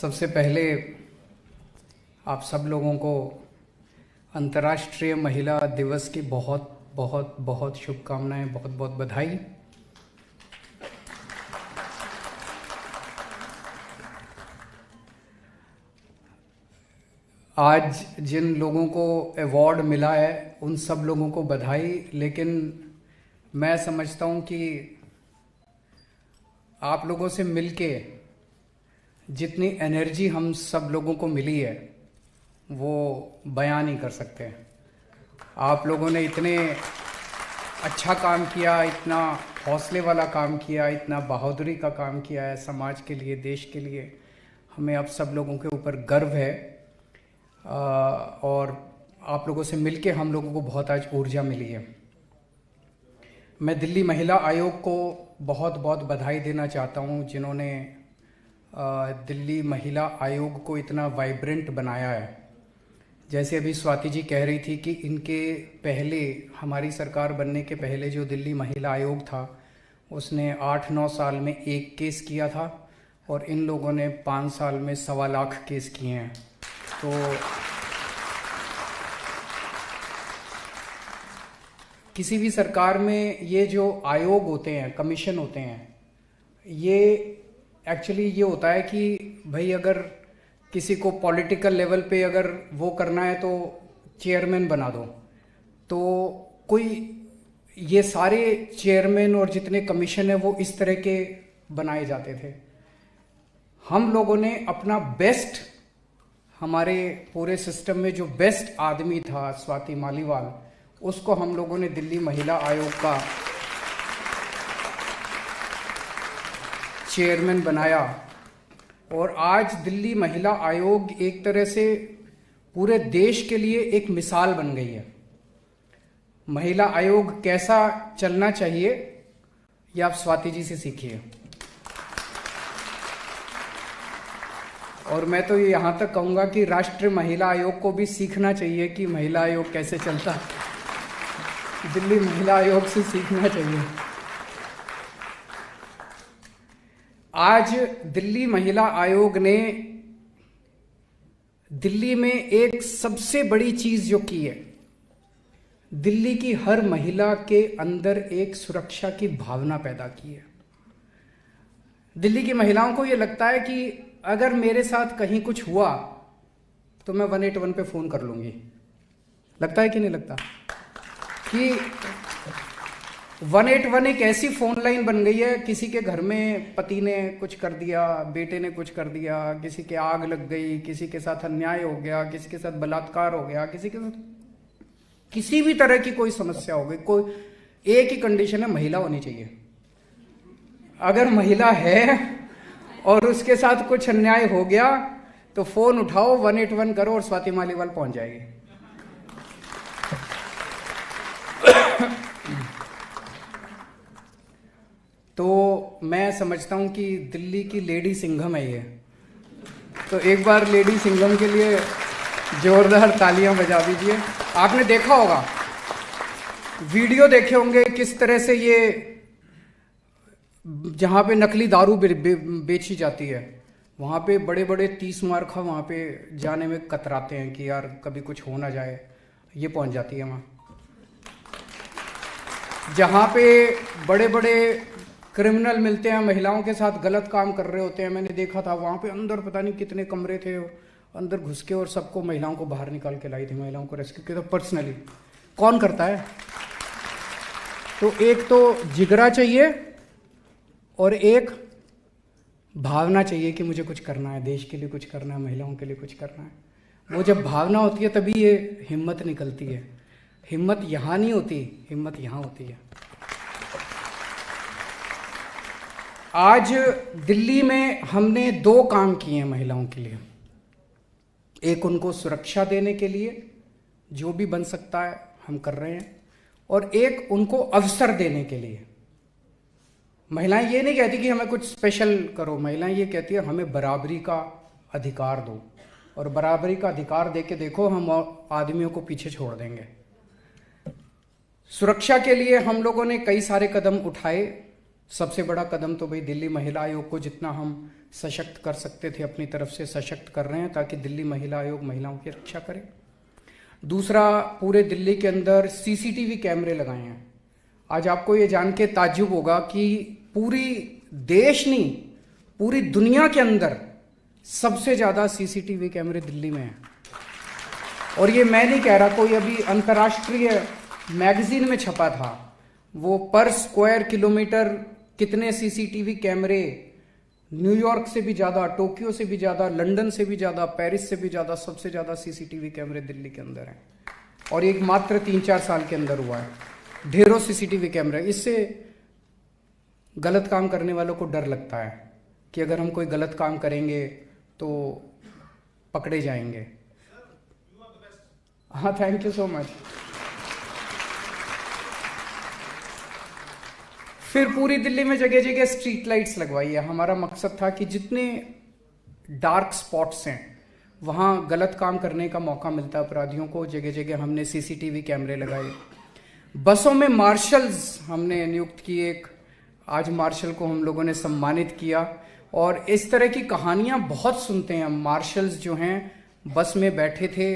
सबसे पहले आप सब लोगों को अंतर्राष्ट्रीय महिला दिवस की बहुत बहुत बहुत शुभकामनाएं, बहुत बहुत बधाई। आज जिन लोगों को अवार्ड मिला है उन सब लोगों को बधाई, लेकिन मैं समझता हूं कि आप लोगों से मिलके जितनी एनर्जी हम सब लोगों को मिली है वो बयान नहीं कर सकते। आप लोगों ने इतने अच्छा काम किया, इतना हौसले वाला काम किया, इतना बहादुरी का काम किया है समाज के लिए, देश के लिए। हमें आप सब लोगों के ऊपर गर्व है और आप लोगों से मिलके हम लोगों को बहुत आज ऊर्जा मिली है। मैं दिल्ली महिला आयोग को बहुत बहुत बधाई देना चाहता हूं, जिन्होंने दिल्ली महिला आयोग को इतना वाइब्रेंट बनाया है। जैसे अभी स्वाति जी कह रही थी कि इनके पहले, हमारी सरकार बनने के पहले जो दिल्ली महिला आयोग था उसने 8-9 साल में 1 केस किया था और इन लोगों ने 5 साल में 1.25 लाख केस किए हैं। तो किसी भी सरकार में ये जो आयोग होते हैं, कमीशन होते हैं, ये एक्चुअली ये होता है कि भाई अगर किसी को पॉलिटिकल लेवल पे अगर वो करना है तो चेयरमैन बना दो। तो कोई ये सारे चेयरमैन और जितने कमीशन है वो इस तरह के बनाए जाते थे। हम लोगों ने अपना बेस्ट, हमारे पूरे सिस्टम में जो बेस्ट आदमी था स्वाति मालीवाल, उसको हम लोगों ने दिल्ली महिला आयोग का चेयरमैन बनाया और आज दिल्ली महिला आयोग एक तरह से पूरे देश के लिए एक मिसाल बन गई है। महिला आयोग कैसा चलना चाहिए ये आप स्वाति जी से सीखिए। और मैं तो ये यहाँ तक कहूँगा कि राष्ट्रीय महिला आयोग को भी सीखना चाहिए कि महिला आयोग कैसे चलता है। दिल्ली महिला आयोग से सीखना चाहिए। आज दिल्ली महिला आयोग ने दिल्ली में एक सबसे बड़ी चीज जो की है, दिल्ली की हर महिला के अंदर एक सुरक्षा की भावना पैदा की है। दिल्ली की महिलाओं को यह लगता है कि अगर मेरे साथ कहीं कुछ हुआ तो मैं 181 पे फोन कर लूंगी। लगता है कि नहीं लगता कि 181 एक ऐसी फोन लाइन बन गई है। किसी के घर में पति ने कुछ कर दिया, बेटे ने कुछ कर दिया, किसी के आग लग गई, किसी के साथ अन्याय हो गया, किसी के साथ बलात्कार हो गया, किसी के साथ किसी भी तरह की कोई समस्या हो गई, कोई एक ही कंडीशन है, महिला होनी चाहिए। अगर महिला है और उसके साथ कुछ अन्याय हो गया तो फोन उठाओ, 181 करो और स्वाति मालीवाल पहुंच जाएगी। तो मैं समझता हूं कि दिल्ली की लेडी सिंघम है ये। तो एक बार लेडी सिंघम के लिए जोरदार तालियां बजा दीजिए। आपने देखा होगा, वीडियो देखे होंगे किस तरह से ये जहां पे नकली दारू बेची जाती है वहां पे बड़े बड़े 30 मार्खा वहां पे जाने में कतराते हैं कि यार कभी कुछ हो ना जाए। ये पहुंच जाती है वहां। जहां पे बड़े बड़े क्रिमिनल मिलते हैं, महिलाओं के साथ गलत काम कर रहे होते हैं, मैंने देखा था वहां पे अंदर पता नहीं कितने कमरे थे, अंदर घुस के और सबको, महिलाओं को बाहर निकाल के लाई थी, महिलाओं को रेस्क्यू किया था पर्सनली। कौन करता है? तो एक तो जिगरा चाहिए और एक भावना चाहिए कि मुझे कुछ करना है, देश के लिए कुछ करना है, महिलाओं के लिए कुछ करना है। वो जब भावना होती है तभी ये हिम्मत निकलती है। हिम्मत यहां नहीं होती, हिम्मत यहां होती है। आज दिल्ली में हमने 2 काम किए हैं महिलाओं के लिए। एक उनको सुरक्षा देने के लिए जो भी बन सकता है हम कर रहे हैं, और एक उनको अवसर देने के लिए। महिलाएं ये नहीं कहती कि हमें कुछ स्पेशल करो, महिलाएं ये कहती है हमें बराबरी का अधिकार दो, और बराबरी का अधिकार देके देखो हम आदमियों को पीछे छोड़ देंगे। सुरक्षा के लिए हम लोगों ने कई सारे कदम उठाए। सबसे बड़ा कदम तो भाई दिल्ली महिला आयोग को जितना हम सशक्त कर सकते थे अपनी तरफ से सशक्त कर रहे हैं, ताकि दिल्ली महिला आयोग महिलाओं की रक्षा करे। दूसरा, पूरे दिल्ली के अंदर सीसीटीवी कैमरे लगाए हैं। आज आपको ये जान के ताज्जुब होगा कि पूरी देश नहीं, पूरी दुनिया के अंदर सबसे ज़्यादा सीसीटीवी कैमरे दिल्ली में हैं। और ये मैं नहीं कह रहा, कोई अभी अंतर्राष्ट्रीय मैगजीन में छपा था, वो पर स्क्वायर किलोमीटर कितने सीसीटीवी कैमरे, न्यूयॉर्क से भी ज़्यादा, टोक्यो से भी ज़्यादा, लंदन से भी ज़्यादा, पेरिस से भी ज़्यादा, सबसे ज़्यादा सीसीटीवी कैमरे दिल्ली के अंदर हैं। और एक मात्र 3-4 साल के अंदर हुआ है। ढेरों सीसीटीवी कैमरे। इससे गलत काम करने वालों को डर लगता है कि अगर हम कोई गलत काम करेंगे तो पकड़े जाएंगे। हाँ, थैंक यू सो मच। फिर पूरी दिल्ली में जगह जगह स्ट्रीट लाइट्स लगवाई है। हमारा मकसद था कि जितने डार्क स्पॉट्स हैं, वहाँ गलत काम करने का मौका मिलता है अपराधियों को, जगह जगह हमने सीसीटीवी कैमरे लगाए। बसों में मार्शल्स हमने नियुक्त किए। आज मार्शल को हम लोगों ने सम्मानित किया। और इस तरह की कहानियाँ बहुत सुनते हैं हम। मार्शल्स जो हैं बस में बैठे थे,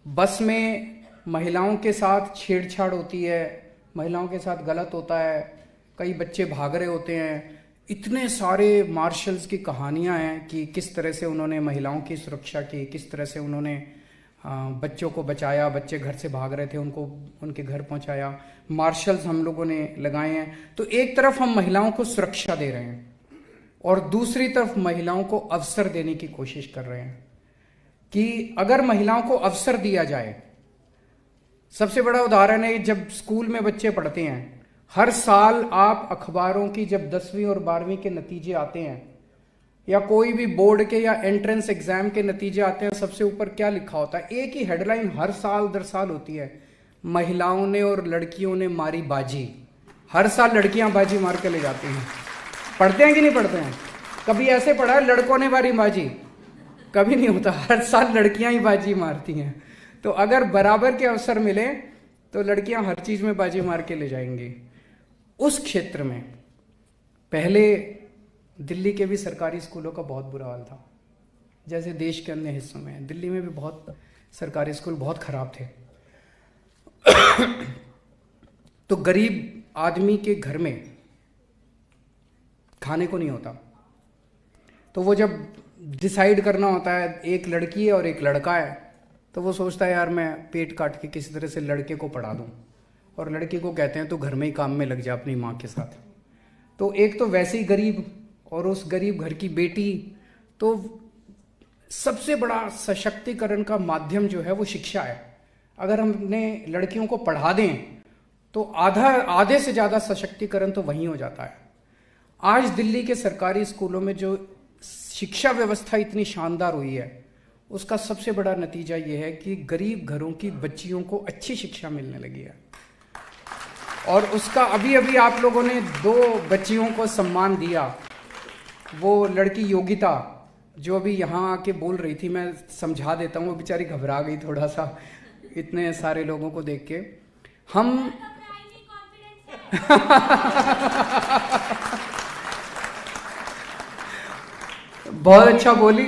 बस में महिलाओं के साथ छेड़छाड़ होती है, महिलाओं के साथ गलत होता है, कई बच्चे भाग रहे होते हैं। इतने सारे मार्शल्स की कहानियां हैं कि किस तरह से उन्होंने महिलाओं की सुरक्षा की, किस तरह से उन्होंने बच्चों को बचाया, बच्चे घर से भाग रहे थे उनको उनके घर पहुंचाया। मार्शल्स हम लोगों ने लगाए हैं। तो एक तरफ हम महिलाओं को सुरक्षा दे रहे हैं और दूसरी तरफ महिलाओं को अवसर देने की कोशिश कर रहे हैं कि अगर महिलाओं को अवसर दिया जाए। सबसे बड़ा उदाहरण है, जब स्कूल में बच्चे पढ़ते हैं, हर साल आप अखबारों की जब 10वीं और 12वीं के नतीजे आते हैं या कोई भी बोर्ड के या एंट्रेंस एग्जाम के नतीजे आते हैं, सबसे ऊपर क्या लिखा होता है? एक ही हेडलाइन हर साल दर साल होती है, महिलाओं ने और लड़कियों ने मारी बाजी। हर साल लड़कियां बाजी मार के ले जाती हैं। पढ़ते हैं कि नहीं पढ़ते हैं? कभी ऐसे पढ़ा है लड़कों ने मारी बाजी? कभी नहीं होता। हर साल लड़कियां ही बाजी मारती हैं। तो अगर बराबर के अवसर मिले तो लड़कियां हर चीज में बाजी मार के ले जाएंगी। उस क्षेत्र में पहले दिल्ली के भी सरकारी स्कूलों का बहुत बुरा हाल था, जैसे देश के अन्य हिस्सों में। दिल्ली में भी बहुत सरकारी स्कूल बहुत खराब थे। तो गरीब आदमी के घर में खाने को नहीं होता, तो वो जब डिसाइड करना होता है, एक लड़की है और एक लड़का है, तो वो सोचता है यार मैं पेट काट के किसी तरह से लड़के को पढ़ा दूं, और लड़की को कहते हैं तो घर में ही काम में लग जा अपनी माँ के साथ। तो एक तो वैसे ही गरीब, और उस गरीब घर की बेटी। तो सबसे बड़ा सशक्तिकरण का माध्यम जो है वो शिक्षा है। अगर हमने लड़कियों को पढ़ा दें तो आधे से ज़्यादा सशक्तिकरण तो वहीं हो जाता है। आज दिल्ली के सरकारी स्कूलों में जो शिक्षा व्यवस्था इतनी शानदार हुई है, उसका सबसे बड़ा नतीजा ये है कि गरीब घरों की बच्चियों को अच्छी शिक्षा मिलने लगी है। और उसका अभी अभी आप लोगों ने 2 बच्चियों को सम्मान दिया। वो लड़की योगिता जो अभी यहाँ आके बोल रही थी, मैं समझा देता हूँ, वो बेचारी घबरा गई थोड़ा सा इतने सारे लोगों को देख के। हम बहुत अच्छा बोली,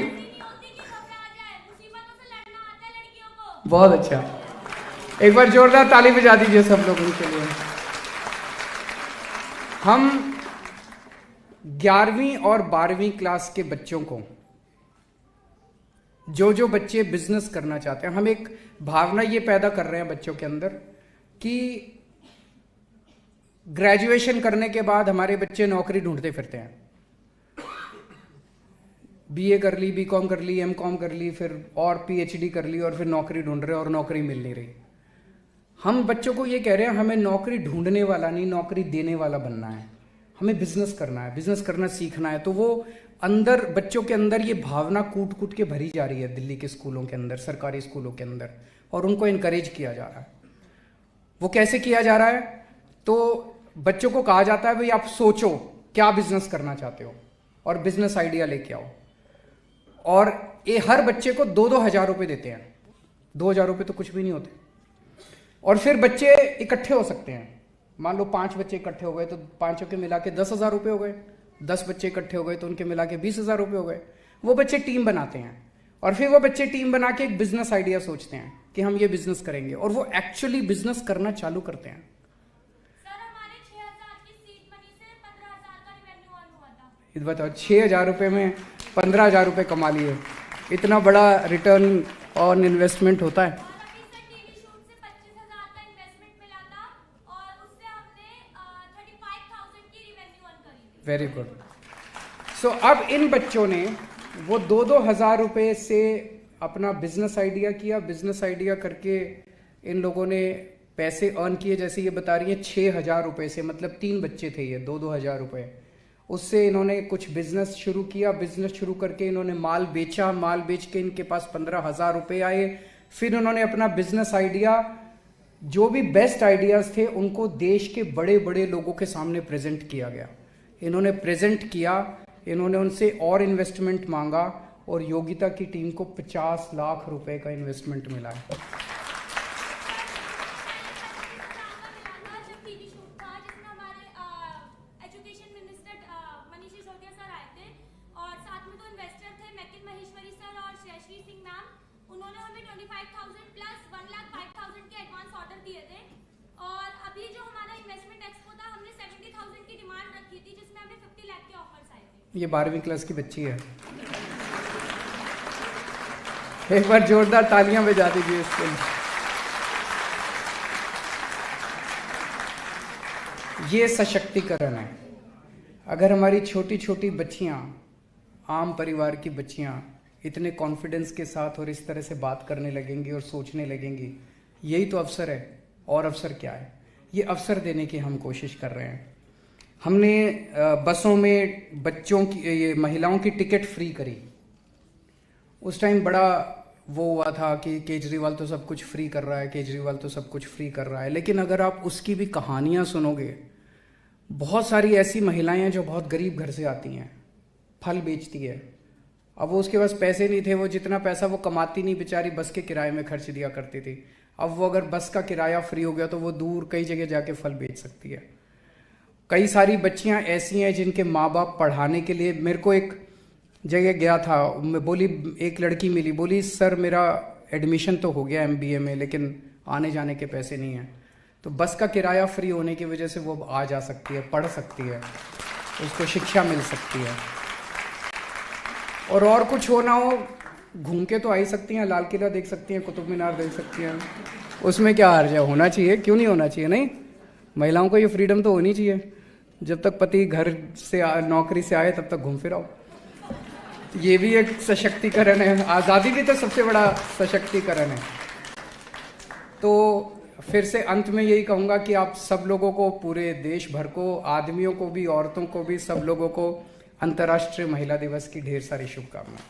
बहुत अच्छा। एक बार जोरदार ताली बजा दीजिए सब लोगों के लिए। हम 11वीं और 12वीं क्लास के बच्चों को, जो बच्चे बिजनेस करना चाहते हैं, हम एक भावना ये पैदा कर रहे हैं बच्चों के अंदर कि ग्रेजुएशन करने के बाद हमारे बच्चे नौकरी ढूंढते फिरते हैं। बीए कर ली, बीकॉम कर ली, एमकॉम कर ली, फिर और पीएचडी कर ली, और फिर नौकरी ढूंढ रहे हैं और नौकरी मिल नहीं रही। हम बच्चों को ये कह रहे हैं हमें नौकरी ढूंढने वाला नहीं, नौकरी देने वाला बनना है। हमें बिजनेस करना है, बिजनेस करना सीखना है। तो वो अंदर बच्चों के अंदर ये भावना कूट कूट के भरी जा रही है दिल्ली के स्कूलों के अंदर, सरकारी स्कूलों के अंदर, और उनको इनकरेज किया जा रहा है। वो कैसे किया जा रहा है? तो बच्चों को कहा जाता है भाई आप सोचो क्या बिजनेस करना चाहते हो और बिजनेस आइडिया लेके आओ, और ये हर बच्चे को 2-2 हज़ार रुपये देते हैं। 2 हज़ार रुपये तो कुछ भी नहीं होते। और फिर बच्चे इकट्ठे हो सकते हैं। मान लो 5 बच्चे इकट्ठे हो गए तो 5 के मिला के 10,000 रुपये हो गए। 10 बच्चे इकट्ठे हो गए तो उनके मिला के 20,000 रुपये हो गए। वो बच्चे टीम बनाते हैं और फिर वो बच्चे टीम बना के एक बिजनेस आइडिया सोचते हैं कि हम ये बिजनेस करेंगे, और वो एक्चुअली बिजनेस करना चालू करते हैं। सर हमारे 6,000 की सीड मनी से 15,000 का रिवेन्यू अर्न हुआ था। ये बताओ, 6,000 रुपये में 15,000 रुपये कमा लिए, इतना बड़ा रिटर्न ऑन इन्वेस्टमेंट होता है। और अभी सर टीवी शूट से 25,000 का इन्वेस्टमेंट मिला था और उससे हमने 35,000 की रिवेन्यू अर्न करी थी। Very good. सो अब इन बच्चों ने वो 2,000 रुपये से अपना बिजनेस आइडिया किया, बिजनेस आइडिया करके इन लोगों ने पैसे अर्न किए। जैसे ये बता रही है 6,000 रुपये से, मतलब 3 बच्चे थे ये, 2,000 रुपये, उससे इन्होंने कुछ बिजनेस शुरू किया। बिजनेस शुरू करके इन्होंने माल बेचा, माल बेच के इनके पास 15,000 रुपये आए। फिर उन्होंने अपना बिजनेस आइडिया, जो भी बेस्ट आइडियाज थे, उनको देश के बड़े बड़े लोगों के सामने प्रेजेंट किया गया। इन्होंने प्रेजेंट किया, इन्होंने उनसे और इन्वेस्टमेंट मांगा और योगिता की टीम को 50 लाख रुपए का इन्वेस्टमेंट मिला है। जब टीवी शूट था जिसमें हमारे education minister Manish Sisodia sir आए थे और साथ में 2 इन्वेस्टर थे, मैकिन महेश्वरी सर और श्रेयश्री सिंह मैम। उन्होंने हमें 25,000 प्लस 1,05,000 के एडवांस ऑर्डर दिए थे। और अभी जो हमारा इन्वेस्टमेंट एक्सपो था, हमने 70,000 की डिमांड रखी थी जिसमें हमें 50 लाख के ऑफर्स आए थे। ये 12वीं क्लास की बच्ची है। एक बार जोरदार तालियां बजा दीजिए इसके लिए। ये सशक्तिकरण है। अगर हमारी छोटी छोटी बच्चियां, आम परिवार की बच्चियां इतने कॉन्फिडेंस के साथ और इस तरह से बात करने लगेंगी और सोचने लगेंगी, यही तो अवसर है। और अवसर क्या है? ये अवसर देने की हम कोशिश कर रहे हैं। हमने बसों में बच्चों की, ये महिलाओं की टिकट फ्री करी। उस टाइम बड़ा वो हुआ था कि केजरीवाल तो सब कुछ फ्री कर रहा है, केजरीवाल तो सब कुछ फ्री कर रहा है। लेकिन अगर आप उसकी भी कहानियाँ सुनोगे, बहुत सारी ऐसी महिलाएं हैं जो बहुत गरीब घर से आती हैं, फल बेचती है। अब वो, उसके पास पैसे नहीं थे, वो जितना पैसा वो कमाती नहीं, बेचारी बस के किराए में खर्च दिया करती थी। अब वो अगर बस का किराया फ्री हो गया तो वो दूर कई जगह जाके फल बेच सकती है। कई सारी बच्चियां ऐसी हैं जिनके माँ बाप पढ़ाने के लिए, मेरे को एक जगह गया था, मैं बोली, एक लड़की मिली, बोली सर मेरा एडमिशन तो हो गया MBA में, लेकिन आने जाने के पैसे नहीं हैं। तो बस का किराया फ्री होने की वजह से वो आ जा सकती है, पढ़ सकती है, उसको शिक्षा मिल सकती है। और कुछ हो ना हो, घूम के तो आ ही सकती हैं, लाल किला देख सकती हैं, कुतुब मीनार देख सकती हैं, उसमें क्या हर्ज है? होना चाहिए, क्यों नहीं होना चाहिए? नहीं, महिलाओं को ये फ्रीडम तो होनी चाहिए। जब तक पति घर से नौकरी से आए तब तक घूम फिर आओ। ये भी एक सशक्तिकरण है। आज़ादी भी तो सबसे बड़ा सशक्तिकरण है। तो फिर से अंत में यही कहूँगा कि आप सब लोगों को, पूरे देश भर को, आदमियों को भी, औरतों को भी, सब लोगों को अंतर्राष्ट्रीय महिला दिवस की ढेर सारी शुभकामनाएं।